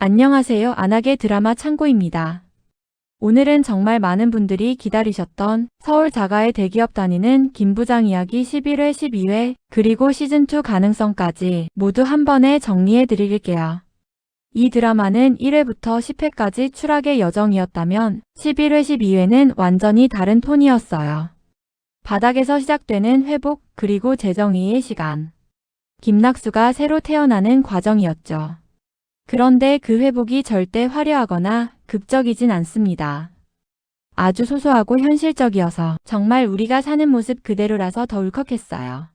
안녕하세요. 안하게 드라마 창고입니다. 오늘은 정말 많은 분들이 기다리셨던 서울 자가의 대기업 다니는 김 부장 이야기 11회, 12회, 그리고 시즌2 가능성까지 모두 한 번에 정리해 드릴게요. 이 드라마는 1회부터 10회까지 추락의 여정이었다면 11회, 12회는 완전히 다른 톤이었어요. 바닥에서 시작되는 회복 그리고 재정의의 시간. 김낙수가 새로 태어나는 과정이었죠. 그런데 그 회복이 절대 화려하거나 극적이진 않습니다. 아주 소소하고 현실적이어서 정말 우리가 사는 모습 그대로라서 더 울컥했어요.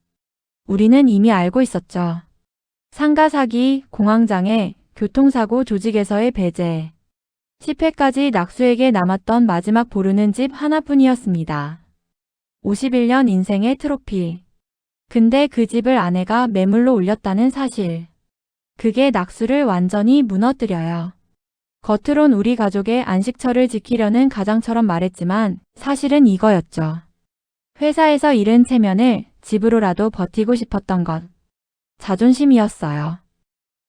우리는 이미 알고 있었죠. 상가 사기, 공황장애, 교통사고 조직에서의 배제. 10회까지 낙수에게 남았던 마지막 보루는 집 하나뿐이었습니다. 51년 인생의 트로피. 근데 그 집을 아내가 매물로 올렸다는 사실. 그게 낙수를 완전히 무너뜨려요. 겉으론 우리 가족의 안식처를 지키려는 가장처럼 말했지만 사실은 이거였죠. 회사에서 잃은 체면을 집으로라도 버티고 싶었던 것. 자존심이었어요.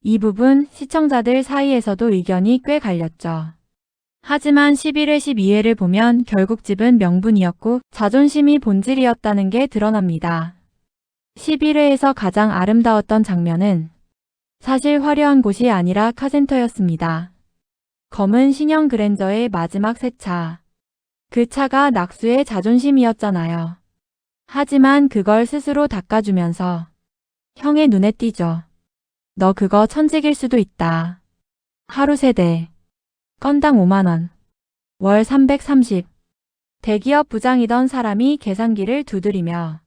이 부분 시청자들 사이에서도 의견이 꽤 갈렸죠. 하지만 11회, 12회를 보면 결국 집은 명분이었고 자존심이 본질이었다는 게 드러납니다. 11회에서 가장 아름다웠던 장면은 사실 화려한 곳이 아니라 카센터였습니다. 검은 신형 그랜저의 마지막 세차. 그 차가 낙수의 자존심이었잖아요. 하지만 그걸 스스로 닦아주면서 형의 눈에 띄죠. 너 그거 천직일 수도 있다. 하루 세대. 건당 5만원. 월 330. 대기업 부장이던 사람이 계산기를 두드리며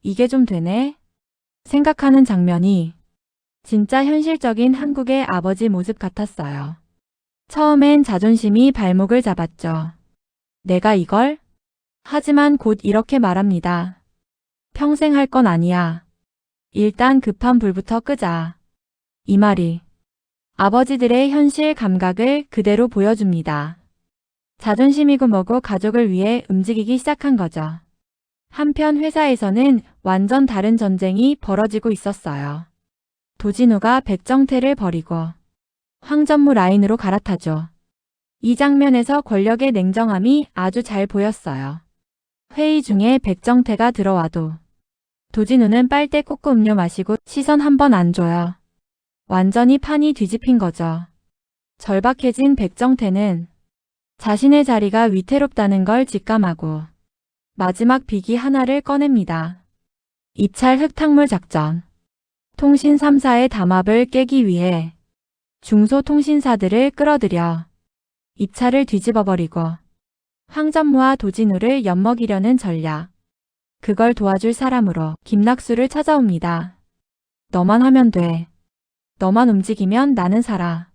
이게 좀 되네? 생각하는 장면이 진짜 현실적인 한국의 아버지 모습 같았어요. 처음엔 자존심이 발목을 잡았죠. 내가 이걸? 하지만 곧 이렇게 말합니다. 평생 할 건 아니야. 일단 급한 불부터 끄자. 이 말이 아버지들의 현실 감각을 그대로 보여줍니다. 자존심이고 뭐고 가족을 위해 움직이기 시작한 거죠. 한편 회사에서는 완전 다른 전쟁이 벌어지고 있었어요. 도진우가 백정태를 버리고 황전무 라인으로 갈아타죠. 이 장면에서 권력의 냉정함이 아주 잘 보였어요. 회의 중에 백정태가 들어와도 도진우는 빨대 꽂고 음료 마시고 시선 한 번 안 줘요. 완전히 판이 뒤집힌 거죠. 절박해진 백정태는 자신의 자리가 위태롭다는 걸 직감하고 마지막 비기 하나를 꺼냅니다. 입찰 흙탕물 작전. 통신 3사의 담합을 깨기 위해 중소통신사들을 끌어들여 입찰을 뒤집어버리고 황전무와 도진우를 엿먹이려는 전략. 그걸 도와줄 사람으로 김낙수를 찾아옵니다. 너만 하면 돼. 너만 움직이면 나는 살아.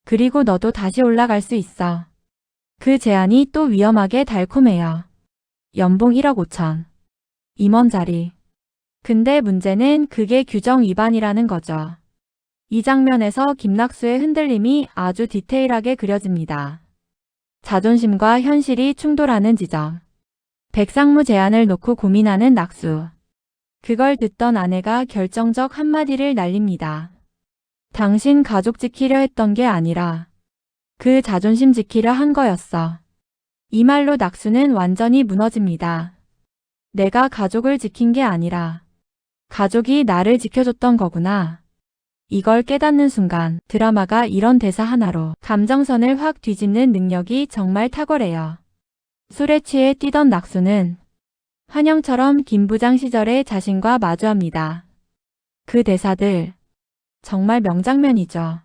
그리고 너도 다시 올라갈 수 있어. 그 제안이 또 위험하게 달콤해요. 연봉 1억 5천. 임원 자리. 근데 문제는 그게 규정 위반이라는 거죠. 이 장면에서 김낙수의 흔들림이 아주 디테일하게 그려집니다. 자존심과 현실이 충돌하는 지점. 백상무 제안을 놓고 고민하는 낙수. 그걸 듣던 아내가 결정적 한마디를 날립니다. 당신 가족 지키려 했던 게 아니라 그 자존심 지키려 한 거였어. 이 말로 낙수는 완전히 무너집니다. 내가 가족을 지킨 게 아니라 가족이 나를 지켜줬던 거구나. 이걸 깨닫는 순간 드라마가 이런 대사 하나로 감정선을 확 뒤집는 능력이 정말 탁월해요. 술에 취해 뛰던 낙수는 환영처럼 김 부장 시절의 자신과 마주합니다. 그 대사들 정말 명장면이죠.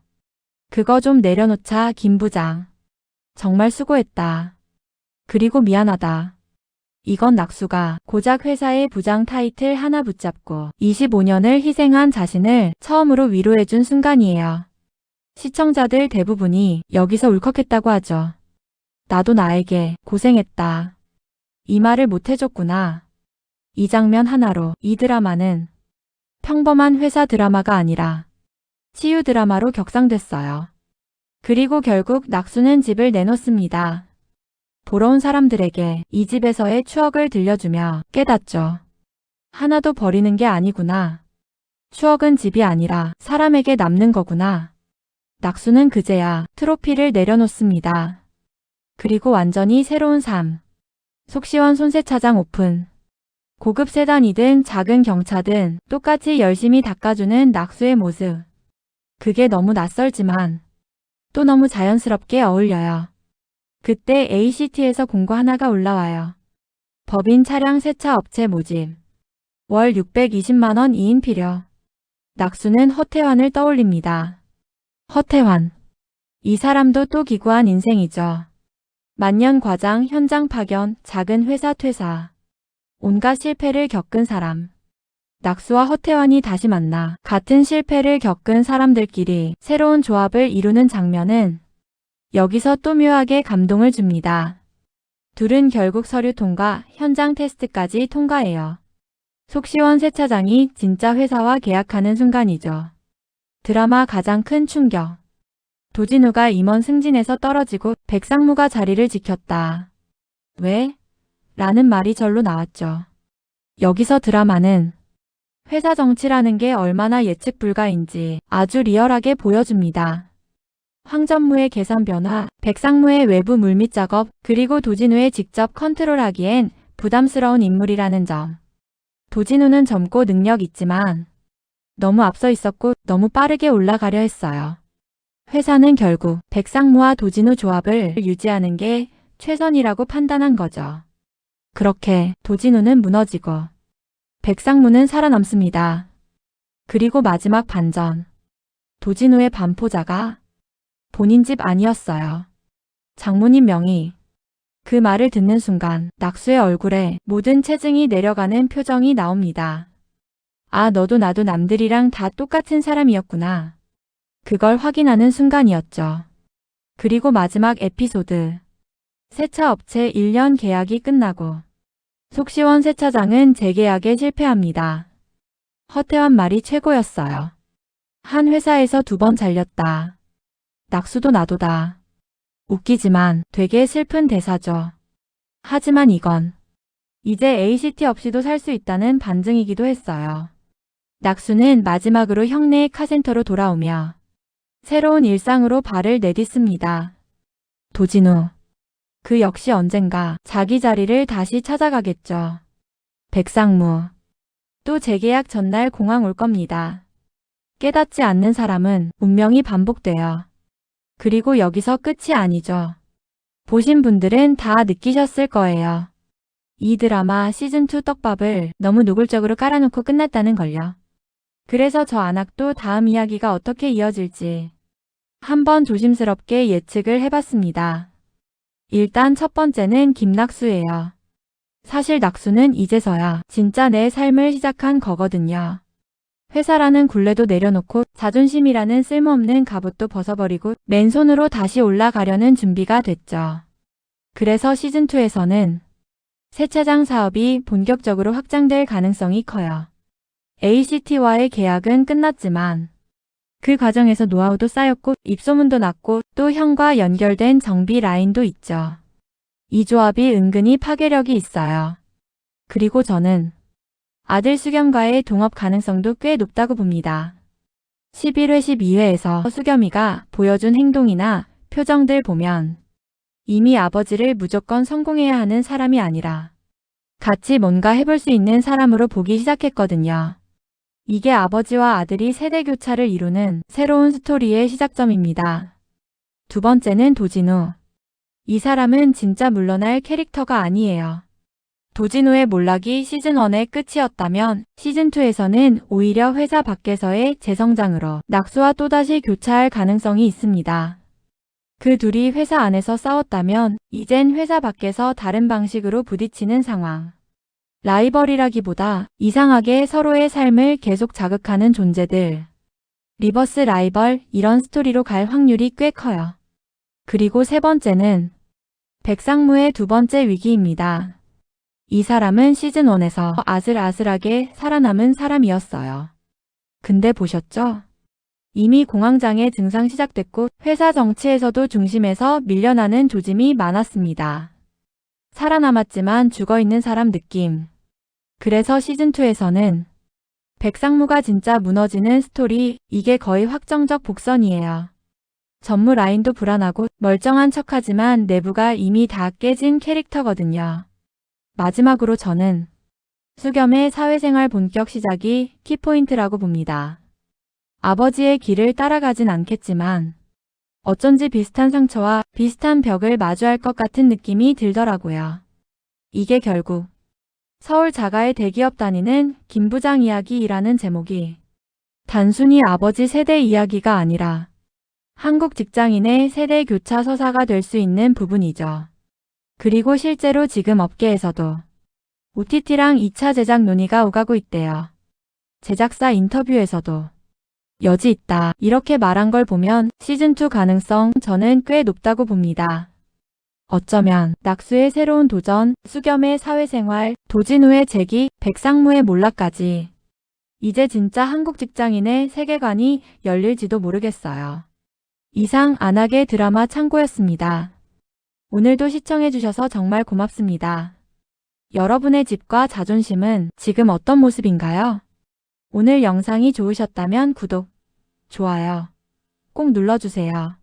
그거 좀 내려놓자 김 부장. 정말 수고했다. 그리고 미안하다. 이건 낙수가 고작 회사의 부장 타이틀 하나 붙잡고 25년을 희생한 자신을 처음으로 위로해준 순간이에요. 시청자들 대부분이 여기서 울컥했다고 하죠. 나도 나에게 고생했다. 이 말을 못해줬구나. 이 장면 하나로 이 드라마는 평범한 회사 드라마가 아니라 치유 드라마로 격상됐어요. 그리고 결국 낙수는 집을 내놓습니다. 보러 온 사람들에게 이 집에서의 추억을 들려주며 깨닫죠. 하나도 버리는 게 아니구나. 추억은 집이 아니라 사람에게 남는 거구나. 낙수는 그제야 트로피를 내려놓습니다. 그리고 완전히 새로운 삶. 속시원 손세차장 오픈. 고급 세단이든 작은 경차든 똑같이 열심히 닦아주는 낙수의 모습. 그게 너무 낯설지만 또 너무 자연스럽게 어울려요. 그때 ACT에서 공고 하나가 올라와요. 법인 차량 세차 업체 모집. 월 620만원 2인 필요. 낙수는 허태환을 떠올립니다. 허태환. 이 사람도 또 기구한 인생이죠. 만년 과장, 현장 파견, 작은 회사 퇴사. 온갖 실패를 겪은 사람. 낙수와 허태환이 다시 만나 같은 실패를 겪은 사람들끼리 새로운 조합을 이루는 장면은 여기서 또 묘하게 감동을 줍니다. 둘은 결국 서류 통과, 현장 테스트까지 통과해요. 속시원 세차장이 진짜 회사와 계약하는 순간이죠. 드라마 가장 큰 충격. 도진우가 임원 승진에서 떨어지고 백상무가 자리를 지켰다. 왜? 라는 말이 절로 나왔죠. 여기서 드라마는 회사 정치라는 게 얼마나 예측 불가인지 아주 리얼하게 보여줍니다. 황전무의 계산 변화, 백상무의 외부 물밑 작업, 그리고 도진우의 직접 컨트롤하기엔 부담스러운 인물이라는 점. 도진우는 젊고 능력 있지만 너무 앞서 있었고 너무 빠르게 올라가려 했어요. 회사는 결국 백상무와 도진우 조합을 유지하는 게 최선이라고 판단한 거죠. 그렇게 도진우는 무너지고 백상무는 살아남습니다. 그리고 마지막 반전. 도진우의 반포자가 본인 집 아니었어요. 장모님 명의. 그 말을 듣는 순간 낙수의 얼굴에 모든 체증이 내려가는 표정이 나옵니다. 아, 너도 나도 남들이랑 다 똑같은 사람이었구나. 그걸 확인하는 순간이었죠. 그리고 마지막 에피소드. 세차업체 1년 계약이 끝나고 속시원 세차장은 재계약에 실패합니다. 허태환 말이 최고였어요. 한 회사에서 2번 잘렸다. 낙수도 나도다. 웃기지만 되게 슬픈 대사죠. 하지만 이건 이제 ACT 없이도 살 수 있다는 반증이기도 했어요. 낙수는 마지막으로 형네의 카센터로 돌아오며 새로운 일상으로 발을 내딛습니다. 도진우. 그 역시 언젠가 자기 자리를 다시 찾아가겠죠. 백상무. 또 재계약 전날 공항 올 겁니다. 깨닫지 않는 사람은 운명이 반복돼요. 그리고 여기서 끝이 아니죠. 보신 분들은 다 느끼셨을 거예요. 이 드라마 시즌2 떡밥을 너무 노골적으로 깔아놓고 끝났다는 걸요. 그래서 저 안학도 다음 이야기가 어떻게 이어질지 한번 조심스럽게 예측을 해봤습니다. 일단 첫 번째는 김낙수예요. 사실 낙수는 이제서야 진짜 내 삶을 시작한 거거든요. 회사라는 굴레도 내려놓고 자존심이라는 쓸모없는 갑옷도 벗어버리고 맨손으로 다시 올라가려는 준비가 됐죠. 그래서 시즌2에서는 세차장 사업이 본격적으로 확장될 가능성이 커요. ACT와의 계약은 끝났지만 그 과정에서 노하우도 쌓였고 입소문도 났고 또 형과 연결된 정비 라인도 있죠. 이 조합이 은근히 파괴력이 있어요. 그리고 저는 아들 수겸과의 동업 가능성도 꽤 높다고 봅니다. 11회, 12회에서 수겸이가 보여준 행동이나 표정들 보면 이미 아버지를 무조건 성공해야 하는 사람이 아니라 같이 뭔가 해볼 수 있는 사람으로 보기 시작했거든요. 이게 아버지와 아들이 세대 교차를 이루는 새로운 스토리의 시작점입니다. 두 번째는 도진우. 이 사람은 진짜 물러날 캐릭터가 아니에요. 도진우의 몰락이 시즌1의 끝이었다면 시즌2에서는 오히려 회사 밖에서의 재성장으로 낙수와 또다시 교차할 가능성이 있습니다. 그 둘이 회사 안에서 싸웠다면 이젠 회사 밖에서 다른 방식으로 부딪히는 상황. 라이벌이라기보다 이상하게 서로의 삶을 계속 자극하는 존재들. 리버스 라이벌, 이런 스토리로 갈 확률이 꽤 커요. 그리고 세 번째는 백상무의 두 번째 위기입니다. 이 사람은 시즌1에서 아슬아슬하게 살아남은 사람이었어요. 근데 보셨죠? 이미 공황장애 증상 시작됐고 회사 정치에서도 중심에서 밀려나는 조짐이 많았습니다. 살아남았지만 죽어있는 사람 느낌. 그래서 시즌2에서는 백상무가 진짜 무너지는 스토리, 이게 거의 확정적 복선이에요. 전무 라인도 불안하고 멀쩡한 척하지만 내부가 이미 다 깨진 캐릭터거든요. 마지막으로 저는 수겸의 사회생활 본격 시작이 키포인트라고 봅니다. 아버지의 길을 따라가진 않겠지만 어쩐지 비슷한 상처와 비슷한 벽을 마주할 것 같은 느낌이 들더라고요. 이게 결국 서울 자가의 대기업 다니는 김 부장 이야기라는 제목이 단순히 아버지 세대 이야기가 아니라 한국 직장인의 세대 교차 서사가 될 수 있는 부분이죠. 그리고 실제로 지금 업계에서도 OTT랑 2차 제작 논의가 오가고 있대요. 제작사 인터뷰에서도 여지 있다 이렇게 말한 걸 보면 시즌2 가능성 저는 꽤 높다고 봅니다. 어쩌면 낙수의 새로운 도전, 수겸의 사회생활, 도진우의 재기, 백상무의 몰락까지 이제 진짜 한국 직장인의 세계관이 열릴지도 모르겠어요. 이상 안하게 드라마 창고였습니다. 오늘도 시청해주셔서 정말 고맙습니다. 여러분의 집과 자존심은 지금 어떤 모습인가요? 오늘 영상이 좋으셨다면 구독, 좋아요 꼭 눌러주세요.